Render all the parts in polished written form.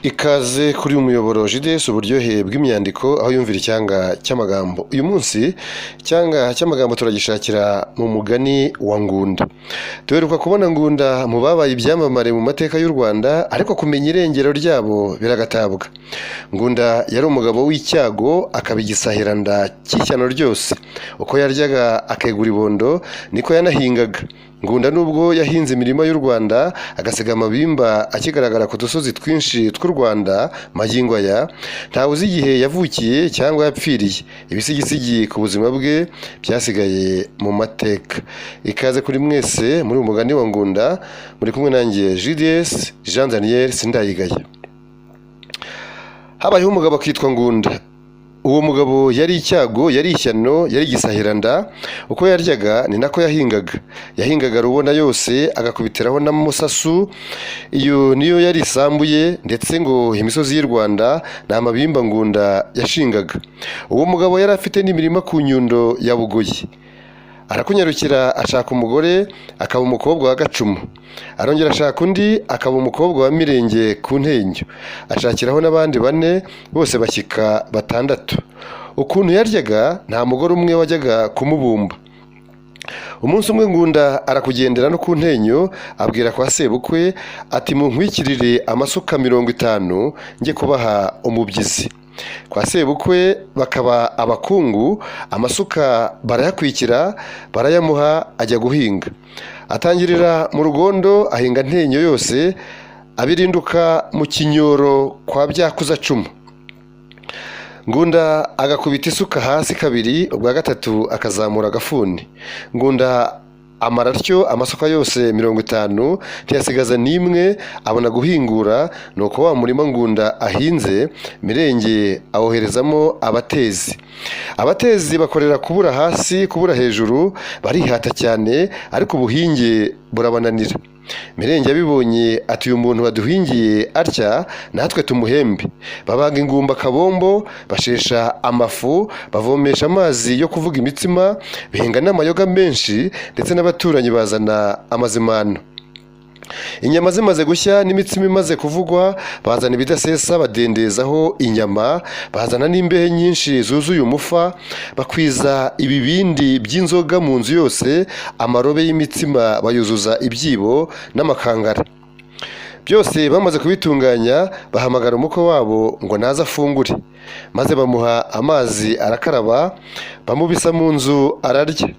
Ikaze kuri uyu muyoboro JDS uburyohe bw'imyandiko aho yumvira icyanga cy'amagambo. Uyu munsi icyanga cy'amagambo turagishakira mu mugani wa Ngunda. Duheruka kubona Ngunda mu babaye ibyamamare mu mateka y'u Rwanda, ariko kumenya irengero ryabo biragatabwa. Ngunda yari umugabo w'icyago, akaba igisahiranda cy'ishyano ryose. Uko yaryaga akegura ibondo niko yanahingaga. Ngunda nubwo yahinze imirima y'u Rwanda agasiga amabimba akigaragara ku dusozi twinshi tw'u Rwanda magingo aya, ntawe uzi igihe yavukiye cyangwa yapfiriye. Ibisigisigi ku buzima bwe byasigaye mu mateka. Ikaze kuri mwese muri uyu mugani wa Ngunda, muri kumwe nanjye JDS Jean Daniel Sindayigaya. Habayeho umugabo akitwa Ngunda. Uwo mugabo yari icyago, yari ishyano, yari igisahiranda. Uko yaryaga ni nako yahingaga. Yahingaga rubona yose agakubitiraho n'amusasu. Iyo niyo yari isambu ye, ndetse ngo imisozi y'u Rwanda ni amabimba Ngunda yashingaga. Uwo mugabo yari afite n'imirima ku Nyundo ya Bugoyi. Arakunyarukira ashaka umugore, akaba umukobwa wa Gacumu. Arongera ashaka undi, akaba umukobwa wa Mirenge ku Ntenyo. Ashakiraho n'abandi 4, bose bashyika 6. Ukuntu yaryaga nta mugore umwe wajyaga kumubumba. Umunsi umwe Ngunda arakugendera no ku Ntenyo, abwira kwa sebukwe ati munkwikirire amasuka 50 njye kubaha umubyizi. Kwa sebukwe bakaba abakungu, amasuka barayakwikira, barayamuha, ajya guhinga. Atangirira mu Rugondo, ahinga Ntenyo yose, abirinduka mu Kinyoro kwa Byakuzacumu. Ngunda agakubita isuka hasi 2, ubwa gatatu akazamura agafuni. Ngunda amara atyo amasuka yose 50, ntiyasigaza n'imwe, abona guhingura. Nuko wa murima Ngunda ahinze Mirenge awoherezamo abatezi. Abatezi bakorera kubura hasi, kubura hejuru, barihata cyane, ariko ubuhinge burabananira. Mirenge abibonye ati uyu muntu baduhingiye atya natwe tumuhembe. Babaga ingumba kabombo, bashesha amafu, bavomesha amazi yo kuvuga imitsima, bihinga n'amayoga menshi, ndetse n'abaturanyi bazana amazimano. Inyama zimaze gushya n'imitsima imaze kuvugwa, bazana ibidasesa badendezaho inyama, bazana n'imbehe nyinshi zuzuye umufa, bakwiza ibibindi by'inzoga mu nzu yose, amarobe y'imitsima bayuzuza ibyibo n'amakangara. Byose bamaze kubitunganya, bahamagara umukwe wabo ngo naze afungure, maze bamuha amazi arakaraba, bamubisa mu nzu ararya.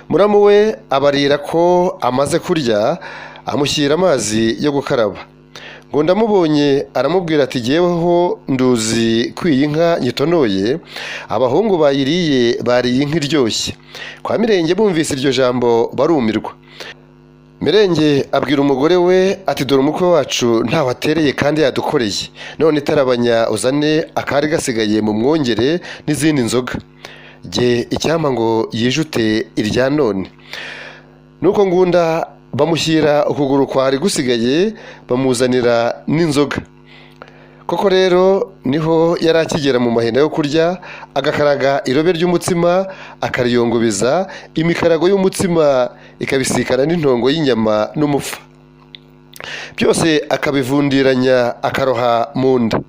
Muramu we abarira ko amaze kurya, amushyira amazi yo gukaraba. Ngo ndamubonye aramubwira ati jyeweho nduzi kwiyi nka nyitonoye, abahungu bayiriye bariye inka iryoshye. Kwa Mirenge bumvise iryo jambo barumirwa. Mirenge abwira umugore we ati dore umukwe wacu ntawe atereye kandi yadukoreye, none itarabanya uzane akari gasigaye mu mwongere n'izindi nzoga. Jye icyampa ngo yijute irya none. Nuko Ngunda bamushyira ukuguru kwari gusigaye, bamuzanira n'inzoga. Koko rero niho yari akigera mu mahina yo kurya, agakaraga irobe ry'umutsima, akariyongobiza, imikarago y'umutsima ikabisikana n'intongo y'inyama n'umufa. Byose akabivundiranya akaroha mu nda.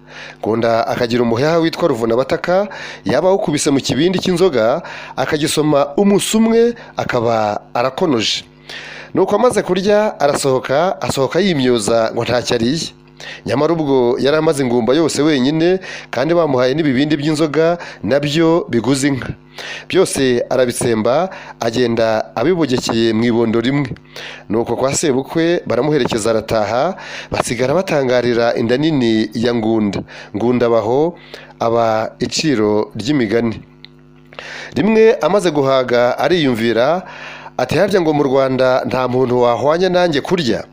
Ngunda akagira umuheha witwa Ruvunabataka, yaba awukubise mu kibindi cy'inzoga, akagisoma umunsi umwe akaba arakonoje. Nuko amaze kurya asohoka yimyoza ngo ntacyo ariye. Nyamara ubwo yari amaze ingumba yose wenyine, kandi bamuhaye n'ibibindi by'inzoga nabyo biguze inka. Byose arabitsemba, agenda abibogekeye mu ibondo rimwe. Nuko kwa sebukwe baramuherekeza arataha, basigara batangarira inda nini ya Ngunda. Ngunda abaho aba iciro ry'imigani. Rimwe amaze guhaga ariyumvira ati harya ngo mu Rwanda nta muntu wahwanya nanjye kurya.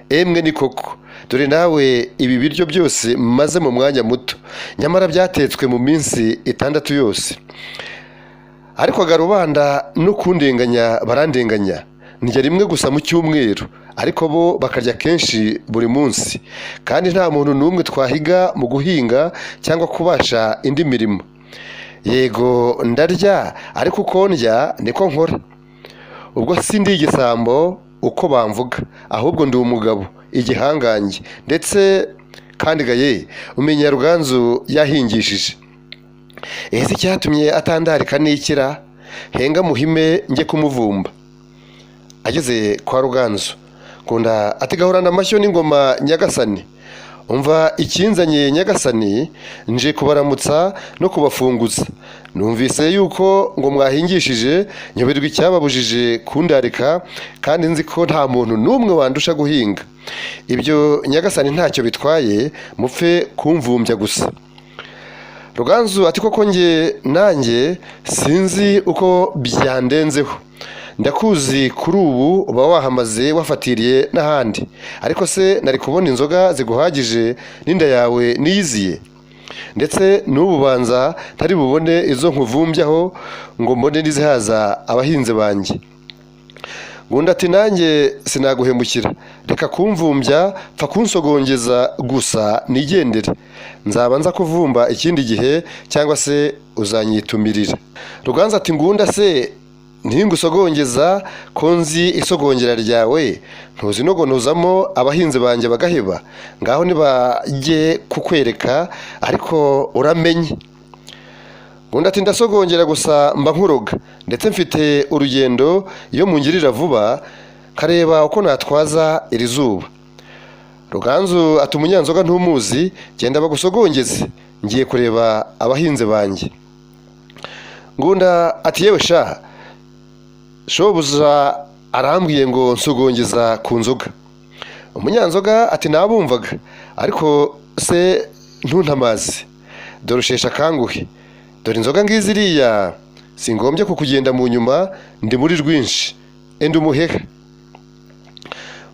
Emwe ni koko, dore nawe ibi biryo byose maze mu mwanya muto, nyamara byatetswe mu minsi 6 yose. Ariko garubanda no kundenganya barandenganya. Ndya rimwe gusa mu cyumweru, ariko bo bakarya kenshi buri munsi, kandi nta muntu n'umwe twahiga mu guhinga cyangwa kubasha indi mirimo. Yego ndarya, ariko uko ndya niko nkora. Ubwo sindi igisambo uko bamvuga, ahubwo ndi umugabo, igihangange, ndetse kandi gaye umenya Ruganzu yahingishije. Ese icyatumye atandarika n'ikira? Henga muhime njye kumuvumba. Ageze kwa Ruganzu, Ngunda ati gahorana amashyo n'ingoma Nyagasani. Umva ikinzanye Nyagasani, nje kubaramutsa no kubafunguza. Numvise yuko ngo mwahingishije, nyoberwa icyababujije kundarika, kandi nzi ko nta muntu n'umwe wandusha guhinga. Ibyo Nyagasani ntacyo bitwaye, mupfe kumvumbya gusa. Ruganzu ati koko nanjye sinzi uko byandenzeho. Ndakuzi kuri ubu uba wahamaze wafatiriye n'ahandi, ariko se nari kubona inzoga ziguhagije n'inda yawe niyiziye? Ndetse n'ubu banza ntari bubone izo nkuvumbyaho ngo mbone n'izihaza abahinzi banjye. Ngunda ati nanjye sinaguhemukira, reka kumvumbya, pfa kunsogongeza gusa nigendere. Nzaba nza kuvumba ikindi gihe, cyangwa se uzanyitumirira. Ruganzu ati Ngunda se ntingusogongeza ko nzi isogongera ryawe, ntuzinogozamo abahinzi banjye bagaheba? Ngaho nibajye kukwereka, ariko uramenye. Ngunda ati ndasogongera gusa mba nkuroga, ndetse mfite urugendo iyo mungirira vuba kareba uko natwaza iri zuba. Ruganzu ati umunyanzoga ntumuzi, genda bagusogongeze, ngiye kureba abahinzi banjye. Ngunda ati yewe sha, shobuja arambwiye ngo nsogongeza ku nzoga. Umunyanzoga ati nabumvaga, ariko se ntuntamazi, dore ushesha akanguhe, dore inzoga ngizi iriya, singombye kukugenda mu nyuma, ndi muri rwinshi, enda umuheha.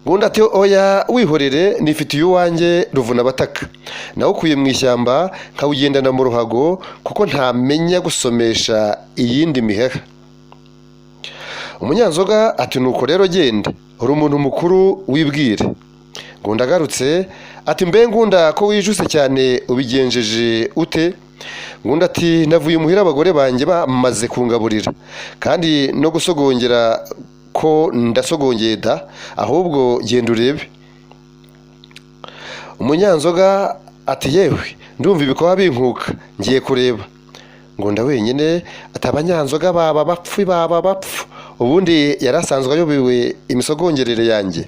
Ngunda ati oya wihorere, nifitiye uwanjye ruvuna bataka, nawukuye mu ishyamba nkawugendana mu ruhago, kuko ntamenya gusomesha iyindi miheha. Umunyanzoga ati nuko rero genda, uri umuntu mukuru wibwire. Ngunda agarutse ati mbe Ngunda ko wijuse cyane ubigenjeje ute? Ngunda ati navuye muhira abagore banjye bamaze kungaburira, kandi no gusogongera ko ndasogongeye da, ahubwo genda urebe. Umunyanzoga ati yewe ndumva ibikoba binkuka, ngiye kureba. Ngunda wenyine ati abanyanzoga baba bapfu. Ubundi yarasanzwe ayobewe imisogongerere yanjye,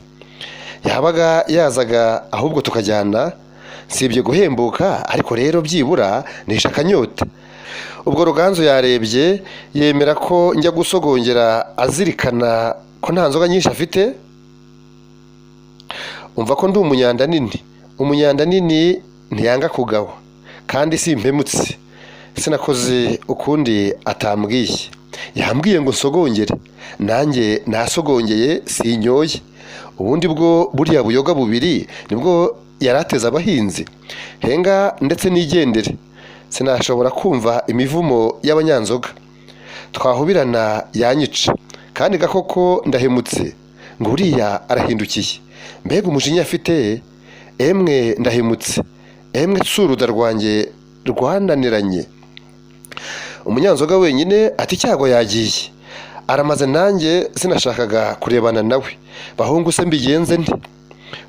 yabaga yazaga ahubwo tukajyana, sibye guhembuka, ariko rero byibura nisha akanyota. Ubwo Ruganzu yarebye yemera ko njya gusogongera, azirikana ko nta nzoga nyinshi afite. Umva ko ndi umunyanda nini ntiyanga kugawa, kandi simpemutse, sinakoze ukundi atambwiye. Yambwiye ngo nsogongere, nanjye nasogongeye sinyoye. Ubundi bwo buriya buyoga bubiri nibwo yarateza abahinzi. Henga ndetse nigendere, sinashobora kumva imivumo y'abanyanzoga. Twahubirana yanyica, kandi gakoko ndahemutse, ngo uriya arahindukiye. Mbega umujinya afite, emwe ndahemutse, emwe tsuruda rwanjye rwananiranye. Umunyanzoga wenyine ati cyago yagiye, aramaze nanjye sinashakaga kurebana nawe, bahungu se mbigenze nte?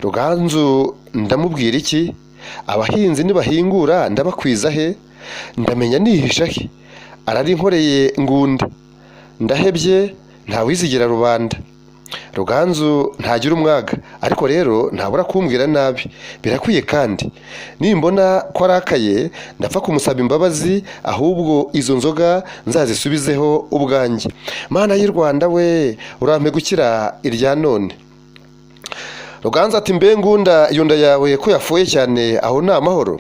Ruganzu ndamubwira iki? Abahinzi nibahingura ndabakwiza he? Ndamenya nihisha he? Ararinkoreye Ngunda, ndahebye ntawizigira rubanda. Ruganzu ntagira umwaga, ariko rero ntabura kumbwira nabi, birakwiye kandi nimbona ko arakaye ndapfa kumusaba imbabazi, ahubwo izo nzoga nzazisubizeho ubwanjye. Mana y'u Rwanda we, urampe gukira irya none. Ruganzu ati mbe Ngunda iyo nda yawe ko yafuye cyane, aho ni amahoro?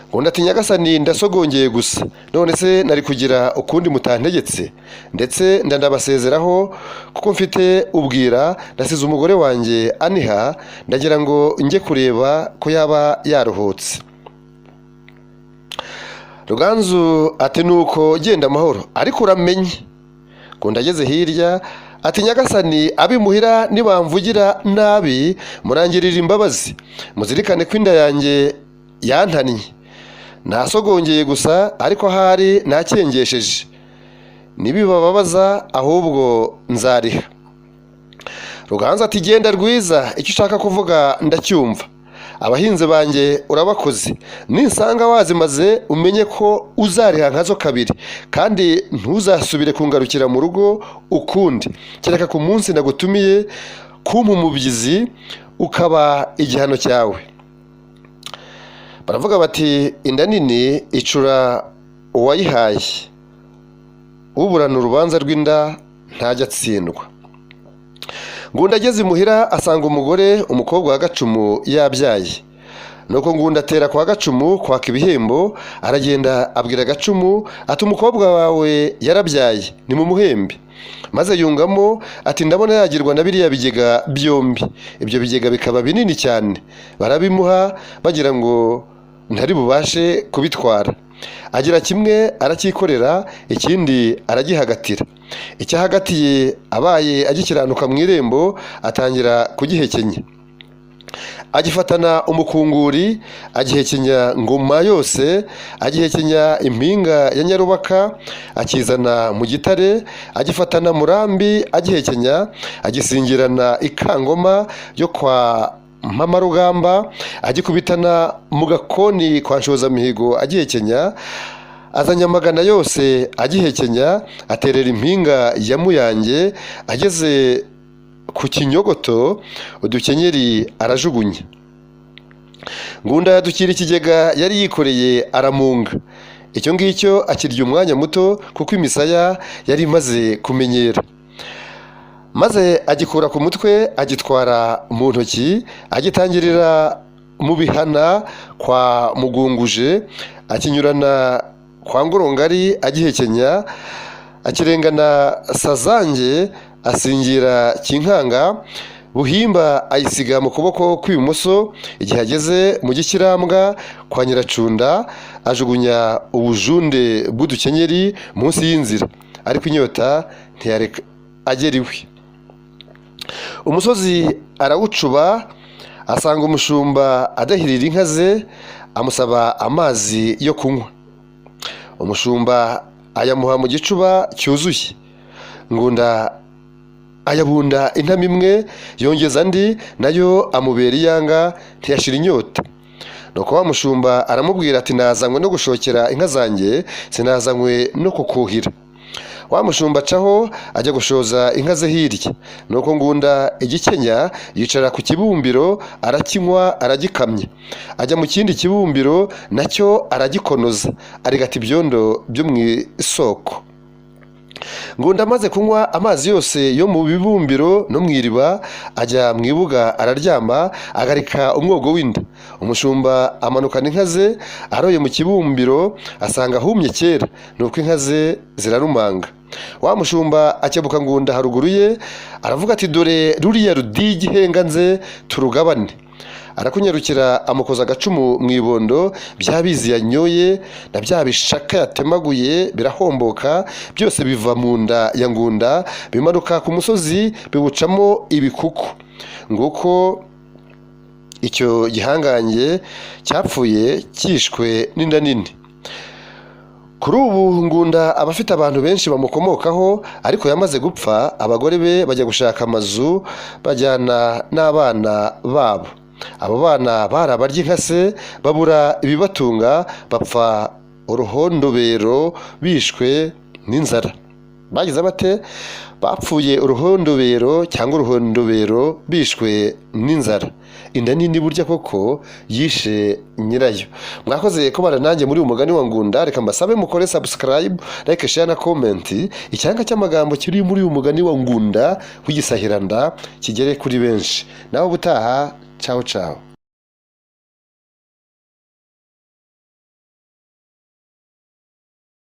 Ngunda ati Nyagasani ndasogongeye gusa, none se nari kugira ukundi mutantegetse? Ndetse ndabasezeraho kuko mfite ubwira, ndasize umugore wanjye aniha, ndagira ngo njye kureba ko yaba yaruhutse. Ruganzu ati nuko genda amahoro, ariko uramenye. Ngunda ageze hirya ati Nyagasani abimuhira nibamvugira nabi, murangirira imbabazi, muzirikane ko inda yanjye yantannye. Nasogongeye gusa, ariko hari nacengesheje, nibibababaza ahubwo nzariha. Ruganzu ati genda Rwiza, icyo ushaka kuvuga ndacyumva, abahinzi banjye urabakoze, ninsanga wazimaze umenye ko uzariha nkazo kabiri, kandi ntuzasubire kungarukira mu rugo ukundi, kereka ku munsi nagutumiye kumpa umubyizi ukaba igihano cyawe. Baravuga bati inda nini icura uwayihaye, uburana urubanza rw'inda ntajya atsindwa. Ngunda ageze imuhira asanga umugore umukobwa wa Gacumu yabyaye, nuko Ngunda atera kwa Gacumu kwaka ibihembo, aragenda abwira Gacumu ati umukobwa wawe yarabyaye ni mu muhembe, maze yungamo ati ndabona yagirwa na biriya bigega byombi, ibyo bigega bikaba binini cyane, barabimuha bagira ngo ntari bubashe kubitwara. Agira kimwe aracyikorera, ikindi aragihagatira. Icyahagatiye abaye agikiranuka mu irembo atangira kugihekenya, agifatana umukunguri, agihekenya ngoma yose, agihekenya impinga ya Nyarubaka, akizana mu gitare, agifatana Murambi, agihekenya agisingirana ikangoma yo kwa Mpamarugamba, agikubitana mu gakoni kwa Nshozamihigo agihekenya, azanye amagana yose agihekenya, aterera impinga ya Muyange, ageze ku Kinyogoto udukenyeri arajugunya. Ngunda yadukira ikigega yari yikoreye aramunga, icyo ngicyo akirya umwanya muto kuko imisaya yari imaze kumenyera, maze agikura ku mutwe agitwara mu ntoki, agitangirira mu bihana kwa Mugunguje, akinyurana kwa Ngorongari agihekenya, akirengana Sazange asingira Kinkanga, Buhimba ayisiga mu kuboko kw'ibumoso, igihe ageze mu Gikirambwa kwa Nyiracunda ajugunya ubujunde bw'udukenyeri munsi y'inzira, ariko inyota ntiyareka agera iwe. Umusozi arawucuba, asanga umushumba adahirira inka ze, amusaba amazi yo kunywa. Umushumba ayamuha mu gicuba cyuzuye. Ngunda ayabunda intama imwe, yongeza andi, nayo amubera iyanga ntiyashira inyota. Nuko wa mushumba aramubwira ati nazanywe no gushokera inka zanjye, sinazanywe no kukuhira. Wa mushumba acaho ajya gushoza inka ze hirya, nuko Ngunda igikenya yicara ku kibumbiro, arakinywa aragikamya, ajya mu kindi kibumbiro nacyo aragikonoza, arigata ibyondo byo mu isoko. Ngunda amaze kunywa amazi yose yo mu bibumbiro no mu iriba, ajya mu ibuga araryama, agarika umwogo w'inda. Umushumba amanukana inka ze, aroye mu kibumbiro asanga ahumye kera, nuko inka ze zirarumanga. Wa mushumba akebuka Ngunda haruguru ye, aravuga ati dore ruriya rudigi henga nze turugabane. Arakunyarukira amukoza agacumu mu ibondo, bya bizi yanyoye na bya bishaka yatemaguye birahomboka, byose biva mu nda ya Ngunda, bimanuka ku musozi biwucamo ibikuku. Nguko icyo gihangange cyapfuye cyishwe n'inda nini. Kuri ubu Ngunda aba afite abantu benshi bamukomokaho, ariko yamaze gupfa abagore be bajya gushaka amazu bajyana n'abana babo. Abo bana bari abarya inka se, babura ibibatunga, bapfa uruhondobero bishwe n'inzara. Bagize bate? Bapfuye uruhondobero cyangwa uruhondobero bishwe n'inzara. Inda nini burya koko yishe nyirayo. Mwakoze ko nanjye muri uyu mugani wa Ngunda, reka mbasabe mukore subscribe, like, share na comment. Icyanga cy'amagambo kiri muri uyu mugani wa Ngunda w'igisahiranda kigere kuri benshi. Naho ubutaha, ciao ciao.